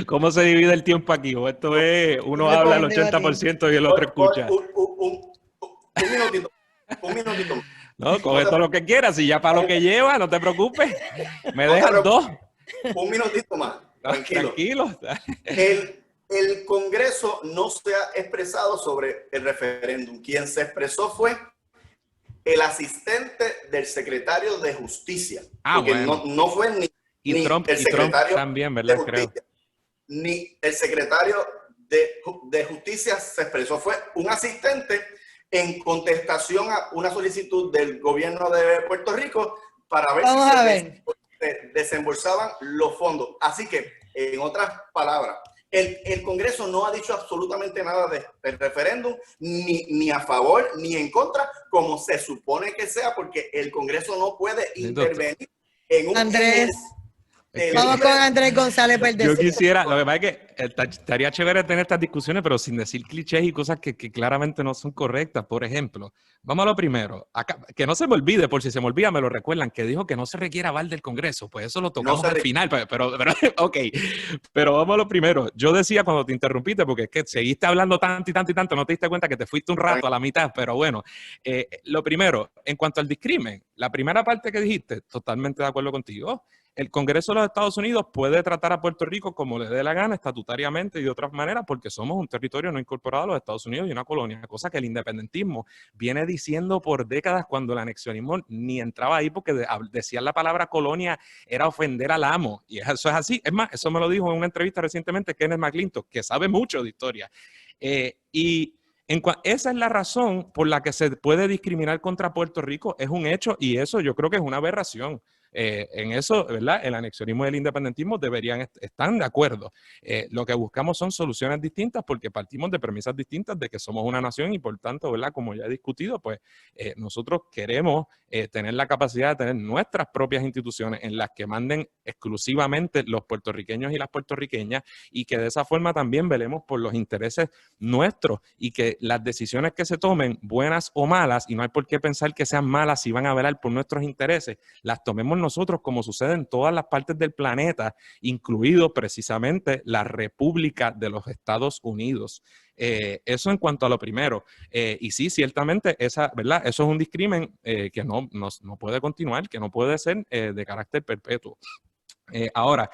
¿cómo se divide el tiempo aquí? O esto es, uno habla el 80% y el otro escucha. Un minutito. No, coge todo lo que quieras y ya para lo que lleva, no te preocupes. Me dejan dos. Un minutito más, tranquilo. El Congreso no se ha expresado sobre el referéndum. Quien se expresó fue el asistente del secretario de Justicia. Porque bueno. no fue ni Trump, el secretario Trump también, ¿verdad? de Justicia, creo. Ni el secretario de Justicia se expresó. Fue un asistente en contestación a una solicitud del gobierno de Puerto Rico para ver si se desembolsaban los fondos. Así que, en otras palabras, el Congreso no ha dicho absolutamente nada del referéndum, ni a favor ni en contra, como se supone que sea, porque el Congreso no puede intervenir en un... Andrés, vamos con Andrés González Verdecía. Yo quisiera, lo que pasa es que estaría chévere tener estas discusiones, pero sin decir clichés y cosas que claramente no son correctas. Por ejemplo, vamos a lo primero, acá, que no se me olvide, por si se me olvida, me lo recuerdan, que dijo que no se requiere aval del Congreso, pues eso lo tocamos al final, pero ok, pero vamos a lo primero. Yo decía cuando te interrumpiste, porque es que seguiste hablando tanto y tanto, no te diste cuenta que te fuiste un rato a la mitad, pero bueno, lo primero, en cuanto al discrimen, la primera parte que dijiste, totalmente de acuerdo contigo. El Congreso de los Estados Unidos puede tratar a Puerto Rico como le dé la gana, estatutariamente y de otras maneras, porque somos un territorio no incorporado a los Estados Unidos y una colonia, cosa que el independentismo viene diciendo por décadas cuando el anexionismo ni entraba ahí porque decían la palabra colonia era ofender al amo. Y eso es así. Es más, eso me lo dijo en una entrevista recientemente Kenneth McClintock, que sabe mucho de historia. Esa es la razón por la que se puede discriminar contra Puerto Rico. Es un hecho y eso yo creo que es una aberración. En eso, ¿verdad? El anexionismo y el independentismo deberían estar de acuerdo. Lo que buscamos son soluciones distintas porque partimos de premisas distintas de que somos una nación y por tanto, ¿verdad? Como ya he discutido, pues nosotros queremos tener la capacidad de tener nuestras propias instituciones en las que manden exclusivamente los puertorriqueños y las puertorriqueñas y que de esa forma también velemos por los intereses nuestros y que las decisiones que se tomen, buenas o malas, y no hay por qué pensar que sean malas si van a velar por nuestros intereses, las tomemos tenemos nosotros, como sucede en todas las partes del planeta, incluido precisamente la República de los Estados Unidos. Eso en cuanto a lo primero. Y sí, ciertamente, ¿verdad? Eso es un discrimen que no puede continuar, que no puede ser de carácter perpetuo. Ahora,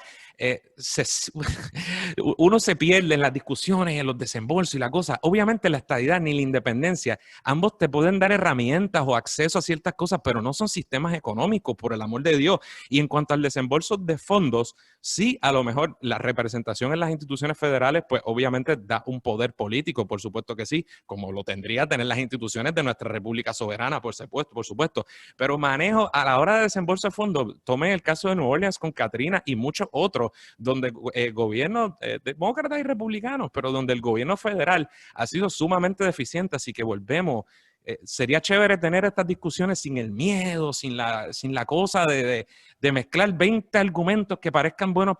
uno se pierde en las discusiones, en los desembolsos y la cosa. Obviamente la estadidad ni la independencia, ambos te pueden dar herramientas o acceso a ciertas cosas, pero no son sistemas económicos, por el amor de Dios. Y en cuanto al desembolso de fondos, sí, a lo mejor la representación en las instituciones federales, pues obviamente da un poder político, por supuesto que sí, como lo tendría tener las instituciones de nuestra república soberana, por supuesto. Pero manejo a la hora de desembolso de fondos, tomé el caso de Nueva Orleans con Katrina y muchos otros, donde gobiernos demócratas y republicanos, pero donde el gobierno federal ha sido sumamente deficiente, así que volvemos. Sería chévere tener estas discusiones sin el miedo, sin la cosa de mezclar 20 argumentos que parezcan buenos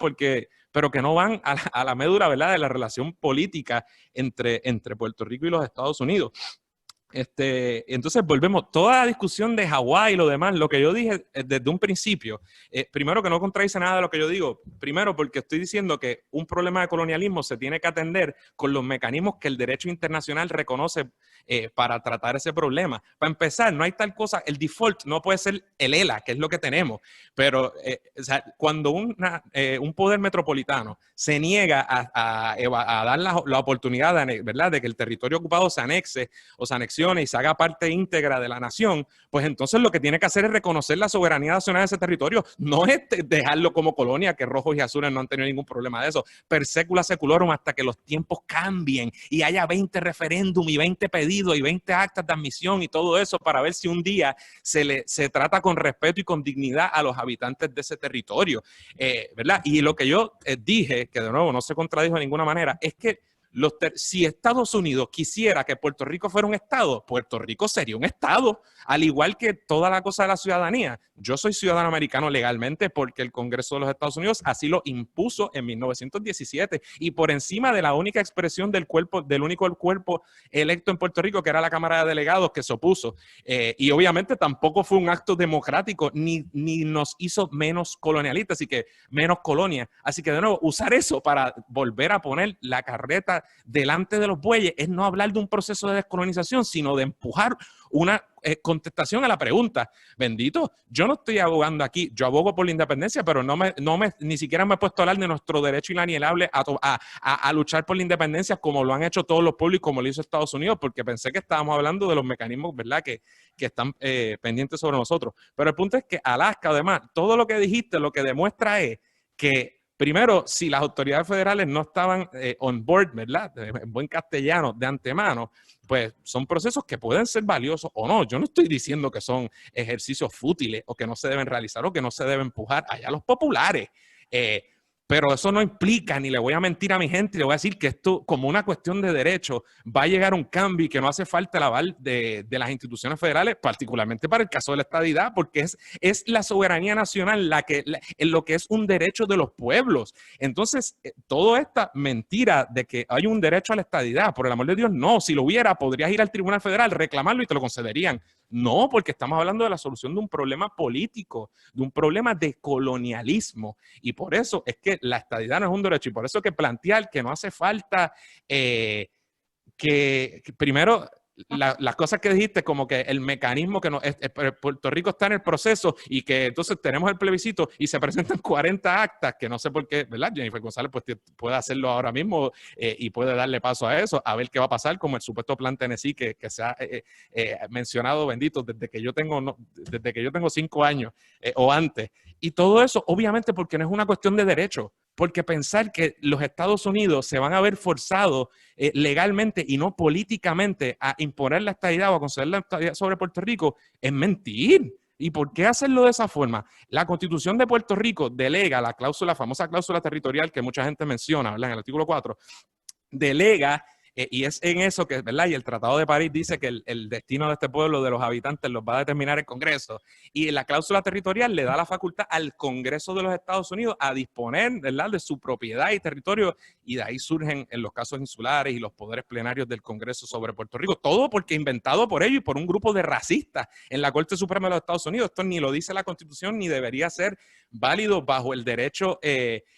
pero que no van a la médula, ¿verdad?, de la relación política entre Puerto Rico y los Estados Unidos. Entonces volvemos, toda la discusión de Hawái y lo demás, lo que yo dije desde un principio, primero que no contradice nada de lo que yo digo, primero porque estoy diciendo que un problema de colonialismo se tiene que atender con los mecanismos que el derecho internacional reconoce para tratar ese problema. Para empezar, no hay tal cosa, el default no puede ser el ELA, que es lo que tenemos, pero o sea, cuando un poder metropolitano se niega a dar la oportunidad, ¿verdad?, de que el territorio ocupado se anexe o se anexione y se haga parte íntegra de la nación, pues entonces lo que tiene que hacer es reconocer la soberanía nacional de ese territorio, no es dejarlo como colonia, que rojos y azules no han tenido ningún problema de eso, per secula seculorum, hasta que los tiempos cambien y haya 20 referéndum y 20 pedidos y 20 actas de admisión y todo eso para ver si un día se trata con respeto y con dignidad a los habitantes de ese territorio, ¿verdad? Y lo que yo dije, que de nuevo no se contradijo de ninguna manera, es que si Estados Unidos quisiera que Puerto Rico fuera un estado, Puerto Rico sería un estado, al igual que toda la cosa de la ciudadanía. Yo soy ciudadano americano legalmente porque el Congreso de los Estados Unidos así lo impuso en 1917 y por encima de la única expresión del único cuerpo electo en Puerto Rico, que era la Cámara de Delegados, que se opuso. Y obviamente tampoco fue un acto democrático ni nos hizo menos colonialistas, así que menos colonia. Así que de nuevo, usar eso para volver a poner la carreta delante de los bueyes es no hablar de un proceso de descolonización, sino de empujar una contestación a la pregunta. Bendito, yo no estoy abogando aquí, yo abogo por la independencia, pero ni siquiera me he puesto a hablar de nuestro derecho inalienable a luchar por la independencia como lo han hecho todos los pueblos y como lo hizo Estados Unidos, porque pensé que estábamos hablando de los mecanismos, ¿verdad?, que están pendientes sobre nosotros. Pero el punto es que Alaska, además, todo lo que dijiste, lo que demuestra es que primero, si las autoridades federales no estaban on board, ¿verdad?, en buen castellano, de antemano, pues son procesos que pueden ser valiosos o no. Yo no estoy diciendo que son ejercicios fútiles o que no se deben realizar o que no se deben empujar allá los populares. Pero eso no implica, ni le voy a mentir a mi gente, le voy a decir que esto, como una cuestión de derecho, va a llegar un cambio y que no hace falta el aval de las instituciones federales, particularmente para el caso de la estadidad, porque es la soberanía nacional en lo que es un derecho de los pueblos. Entonces, toda esta mentira de que hay un derecho a la estadidad, por el amor de Dios, no. Si lo hubiera, podrías ir al Tribunal Federal, reclamarlo y te lo concederían. No, porque estamos hablando de la solución de un problema político, de un problema de colonialismo. Y por eso es que la estadidad no es un derecho. Y por eso que plantear que no hace falta que primero las cosas que dijiste, como que el mecanismo que Puerto Rico está en el proceso y que entonces tenemos el plebiscito y se presentan 40 actas, que no sé por qué, ¿verdad? Jennifer González pues puede hacerlo ahora mismo y puede darle paso a eso, a ver qué va a pasar, como el supuesto plan Tennessee que se ha mencionado, bendito, desde que yo tengo 5 años o antes. Y todo eso, obviamente, porque no es una cuestión de derecho. Porque pensar que los Estados Unidos se van a ver forzados legalmente y no políticamente a imponer la estadidad o a conceder la estadidad sobre Puerto Rico es mentir. ¿Y por qué hacerlo de esa forma? La Constitución de Puerto Rico delega la famosa cláusula territorial que mucha gente menciona, ¿verdad?, en el artículo 4, delega Y es en eso que, ¿verdad? Y el Tratado de París dice que el destino de este pueblo, de los habitantes, los va a determinar el Congreso. Y la cláusula territorial le da la facultad al Congreso de los Estados Unidos a disponer, ¿verdad?, de su propiedad y territorio. Y de ahí surgen en los casos insulares y los poderes plenarios del Congreso sobre Puerto Rico. Todo porque inventado por ellos y por un grupo de racistas en la Corte Suprema de los Estados Unidos. Esto ni lo dice la Constitución ni debería ser válido bajo el derecho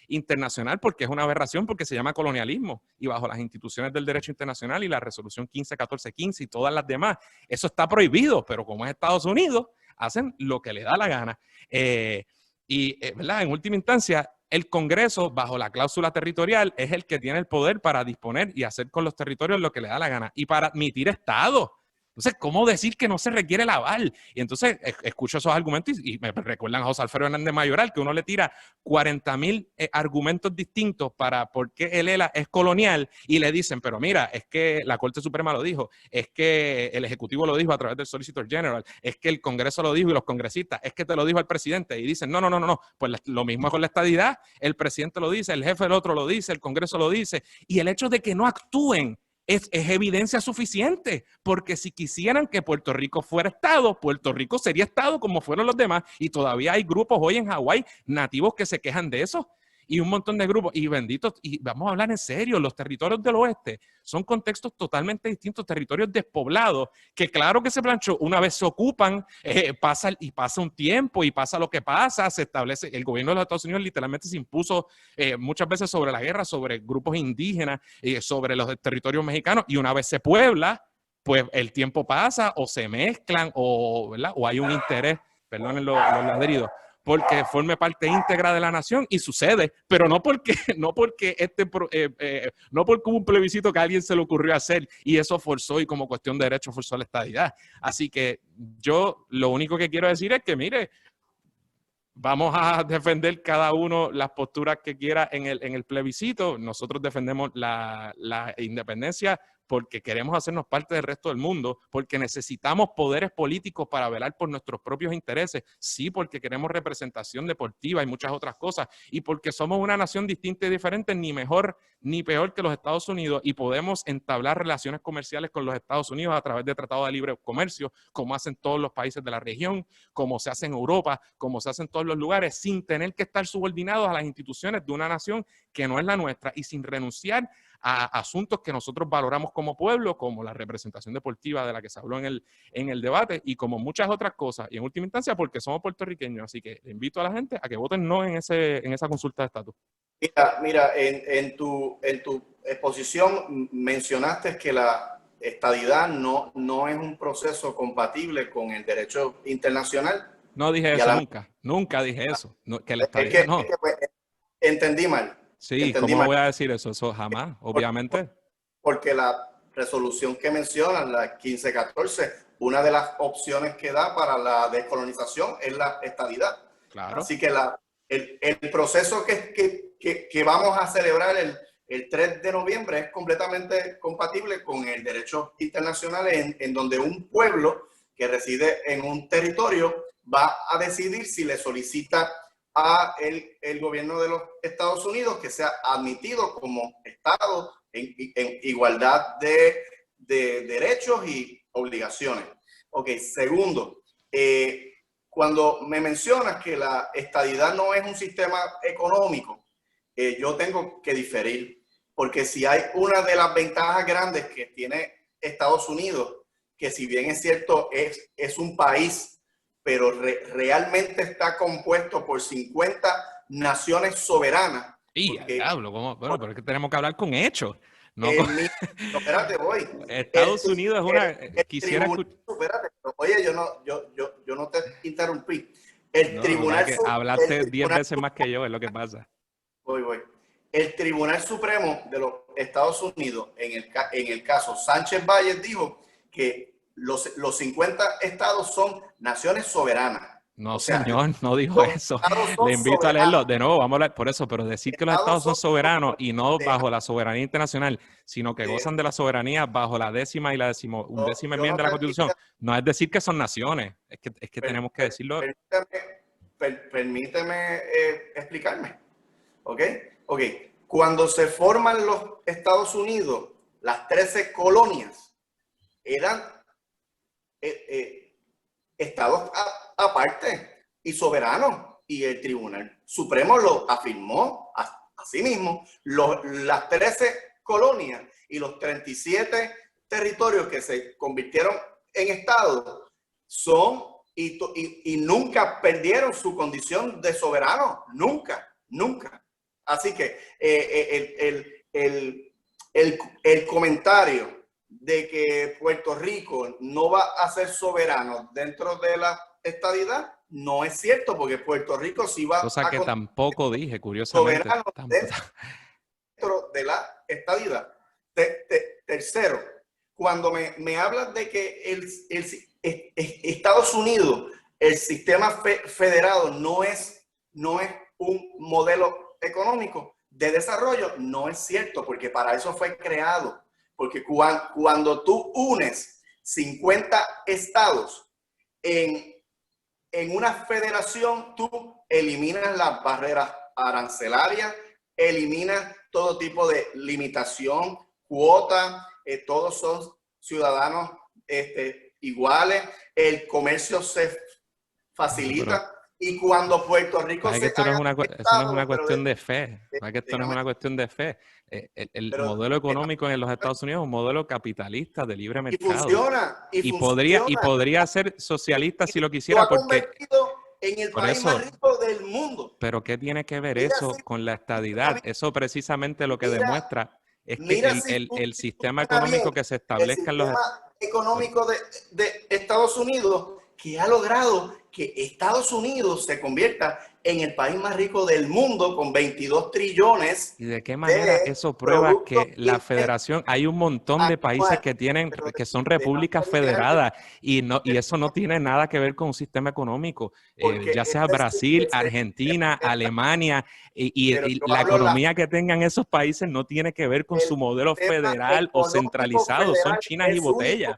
internacional, porque es una aberración, porque se llama colonialismo, y bajo las instituciones del derecho internacional y la resolución 151415 y todas las demás, eso está prohibido, pero como es Estados Unidos, hacen lo que le da la gana. ¿Verdad? En última instancia, el Congreso, bajo la cláusula territorial, es el que tiene el poder para disponer y hacer con los territorios lo que le da la gana, y para admitir estados. Entonces, ¿cómo decir que no se requiere el aval? Y entonces escucho esos argumentos y me recuerdan a José Alfredo Hernández Mayoral, que uno le tira 40,000 argumentos distintos para por qué el ELA es colonial, y le dicen, pero mira, es que la Corte Suprema lo dijo, es que el Ejecutivo lo dijo a través del Solicitor General, es que el Congreso lo dijo y los congresistas, es que te lo dijo el presidente. Y dicen, no, pues lo mismo con la estadidad, el presidente lo dice, el jefe del otro lo dice, el Congreso lo dice, y el hecho de que no actúen es evidencia suficiente, porque si quisieran que Puerto Rico fuera Estado, Puerto Rico sería Estado como fueron los demás, y todavía hay grupos hoy en Hawái nativos que se quejan de eso, y un montón de grupos, y benditos, y vamos a hablar en serio, los territorios del oeste son contextos totalmente distintos, territorios despoblados, que claro que se planchó, una vez se ocupan, pasa un tiempo, y pasa lo que pasa, se establece, el gobierno de los Estados Unidos literalmente se impuso muchas veces sobre la guerra, sobre grupos indígenas, sobre los territorios mexicanos, y una vez se puebla, pues el tiempo pasa, o se mezclan, o, ¿verdad?, o hay un interés, perdonen los ladridos, porque forme parte íntegra de la nación, y sucede, pero no porque hubo un plebiscito que a alguien se le ocurrió hacer y eso forzó, y como cuestión de derecho forzó la estadidad. Así que yo lo único que quiero decir es que, mire, vamos a defender cada uno las posturas que quiera en el plebiscito. Nosotros defendemos la independencia porque queremos hacernos parte del resto del mundo, porque necesitamos poderes políticos para velar por nuestros propios intereses, sí, porque queremos representación deportiva y muchas otras cosas, y porque somos una nación distinta y diferente, ni mejor ni peor que los Estados Unidos, y podemos entablar relaciones comerciales con los Estados Unidos a través de tratados de libre comercio, como hacen todos los países de la región, como se hace en Europa, como se hace en todos los lugares, sin tener que estar subordinados a las instituciones de una nación que no es la nuestra, y sin renunciar a asuntos que nosotros valoramos como pueblo, como la representación deportiva de la que se habló en el debate, y como muchas otras cosas, y en última instancia porque somos puertorriqueños. Así que le invito a la gente a que voten no en esa consulta de estatus. Mira, en tu exposición mencionaste que la estadidad no es un proceso compatible con el derecho internacional. No dije eso, nunca dije eso, que la estadidad no. Pues, entendí mal. Sí, ¿cómo voy a decir eso? Eso jamás, obviamente. Porque la resolución que mencionan, la 1514, una de las opciones que da para la descolonización es la estadidad. Claro. Así que el proceso que vamos a celebrar el 3 de noviembre es completamente compatible con el derecho internacional, en donde un pueblo que reside en un territorio va a decidir si le solicita a el gobierno de los Estados Unidos que sea admitido como Estado en igualdad de derechos y obligaciones. Ok, segundo, cuando me mencionas que la estadidad no es un sistema económico, yo tengo que diferir, porque si hay una de las ventajas grandes que tiene Estados Unidos, que si bien es cierto, es un país, pero realmente está compuesto por 50 naciones soberanas. Y diablo, bueno, pero es que tenemos que hablar con hechos. No, espérate, voy. Estados Unidos es una... quisiera escuchar... Espérate, oye, yo no te interrumpí. El tribunal... Hablaste 10 veces más que yo, es lo que pasa. Voy. El Tribunal Supremo de los Estados Unidos, en el caso Sánchez Valles, dijo que los 50 estados son naciones soberanas. No, señor, no dijo eso. Le invito a leerlo. De nuevo, vamos a hablar por eso, pero decir que los estados son soberanos y no bajo la soberanía internacional, sino que gozan de la soberanía bajo la 10ª y la 11ª enmienda de la Constitución, no es decir que son naciones, es que tenemos que decirlo. Permíteme explicarme. ¿Ok? Cuando se forman los Estados Unidos, las 13 colonias eran estados aparte y soberanos, y el Tribunal Supremo lo afirmó así mismo. Las 13 colonias y los 37 territorios que se convirtieron en estados son y nunca perdieron su condición de soberano, nunca. Así que el comentario de que Puerto Rico no va a ser soberano dentro de la estadidad no es cierto, porque Puerto Rico sí va cosa que tampoco dije, curiosamente. Soberano dentro de la estadidad. Tercero, cuando me hablas de que Estados Unidos, el sistema federado no es un modelo económico de desarrollo, no es cierto, porque para eso fue creado. Porque cuando tú unes 50 estados en una federación, tú eliminas las barreras arancelarias, eliminas todo tipo de limitación, cuota, todos son ciudadanos iguales, el comercio se facilita. Y cuando Puerto Rico se haga eso no es una cuestión de fe. Esto no es una cuestión de fe. El modelo económico en los Estados Unidos es un modelo capitalista de libre mercado. Y podría ser socialista si lo quisiera, porque en el país más rico del mundo. Pero ¿qué tiene que ver eso con la estadidad? Eso precisamente lo que demuestra es que el sistema económico que se establezca en los económico de Estados Unidos, que ha logrado que Estados Unidos se convierta en el país más rico del mundo con 22 trillones. ¿Y de qué manera eso prueba que la federación, hay un montón de países que son repúblicas federadas y eso no tiene nada que ver con un sistema económico, ya sea Brasil, Argentina, Alemania, y la economía que tengan esos países no tiene que ver con su modelo federal o centralizado, son chinas y botellas.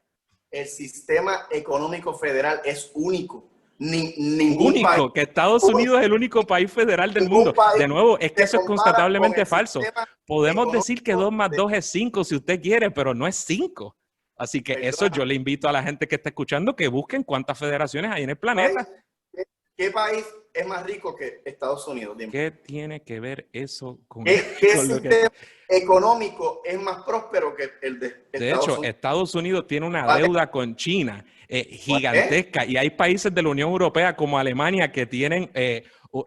El sistema económico federal es único. Ningún único, país, que Estados Unidos es el único país federal del mundo. De nuevo, es que eso es constatablemente falso. Podemos decir que 2 más 2 es 5 si usted quiere, pero no es 5. Así que eso yo le invito a la gente que está escuchando que busquen cuántas federaciones hay en el planeta. ¿Qué país es más rico que Estados Unidos? Dime. ¿Qué tiene que ver eso con ¿Qué sistema económico es más próspero que el de Estados Unidos? De hecho, Estados Unidos tiene una deuda con China gigantesca, y hay países de la Unión Europea como Alemania que tienen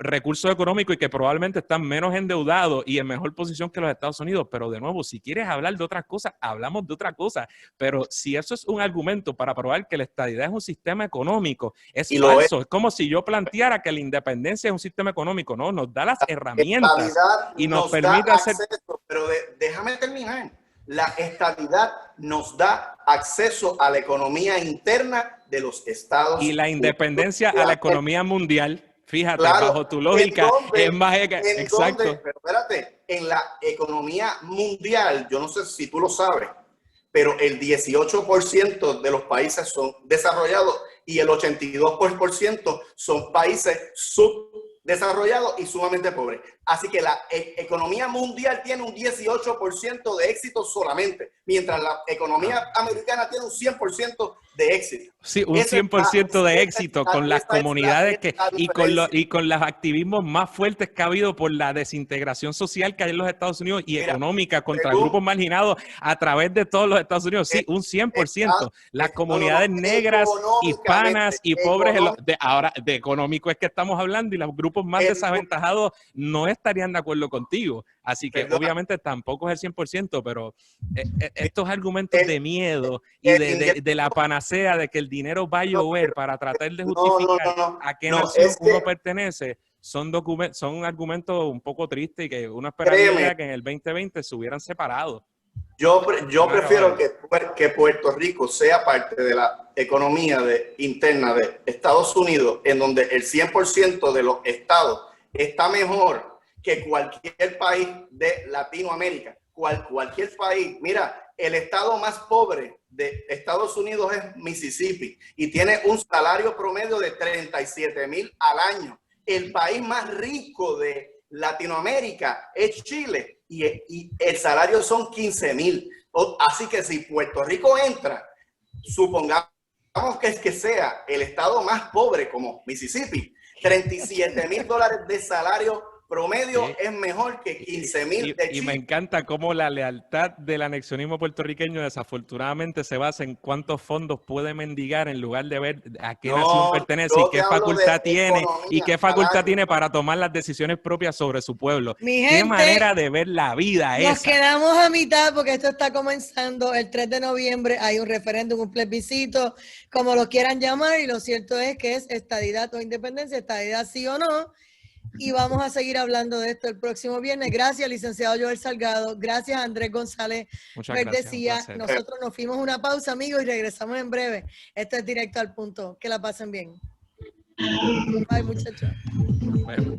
recursos económicos y que probablemente están menos endeudados y en mejor posición que los Estados Unidos. Pero de nuevo, si quieres hablar de otras cosas, hablamos de otra cosa. Pero si eso es un argumento para probar que la estadidad es un sistema económico, es falso. Es como si yo planteara que la independencia es un sistema económico. No, nos da las herramientas y nos permite hacer... Pero déjame terminar. La estadidad nos da acceso a la economía interna de los Estados Unidos. Y la independencia a la economía mundial. Fíjate, claro, bajo tu lógica, es más exacto. Pero espérate, en la economía mundial, yo no sé si tú lo sabes, pero el 18% de los países son desarrollados y el 82% son países subdesarrollados y sumamente pobres. Así que la economía mundial tiene un 18% de éxito solamente, mientras la economía americana tiene un 100% de éxito. Sí, un 100% de éxito con las comunidades y con los activismos más fuertes que ha habido por la desintegración social que hay en los Estados Unidos y económica contra grupos marginados a través de todos los Estados Unidos. Sí, un 100%. Las comunidades negras, hispanas y pobres, ahora de económico es que estamos hablando, y los grupos más desaventajados no estarían de acuerdo contigo. Así que obviamente tampoco es el 100%, pero estos argumentos de miedo y de la panacea de que el dinero va a llover para tratar de justificar a qué nación uno pertenece, son argumentos un poco tristes y que uno esperaría que en el 2020 se hubieran separado. Yo prefiero que Puerto Rico sea parte de la economía interna de Estados Unidos, en donde el 100% de los estados está mejor que cualquier país de Latinoamérica. Cualquier país. Mira, el estado más pobre de Estados Unidos es Mississippi y tiene un salario promedio de 37,000 al año. El país más rico de Latinoamérica es Chile y el salario son 15,000. Así que si Puerto Rico entra, supongamos que sea el estado más pobre como Mississippi, $37,000 de salario promedio es mejor que 15,000 de Chile. Y me encanta cómo la lealtad del anexionismo puertorriqueño desafortunadamente se basa en cuántos fondos puede mendigar en lugar de ver a qué nación pertenece y qué facultad tiene tiene para tomar las decisiones propias sobre su pueblo. Qué manera de ver la vida esa. Nos quedamos a mitad porque esto está comenzando el 3 de noviembre. Hay un referéndum, un plebiscito, como lo quieran llamar, y lo cierto es que es estadidad o independencia, estadidad sí o no. Y vamos a seguir hablando de esto el próximo viernes. Gracias, licenciado Joel Salgado. Gracias, Andrés González Verdecía. Nosotros nos fuimos una pausa, amigos, y regresamos en breve. Esto es Directo al Punto. Que la pasen bien. Bye, muchachos. Bueno.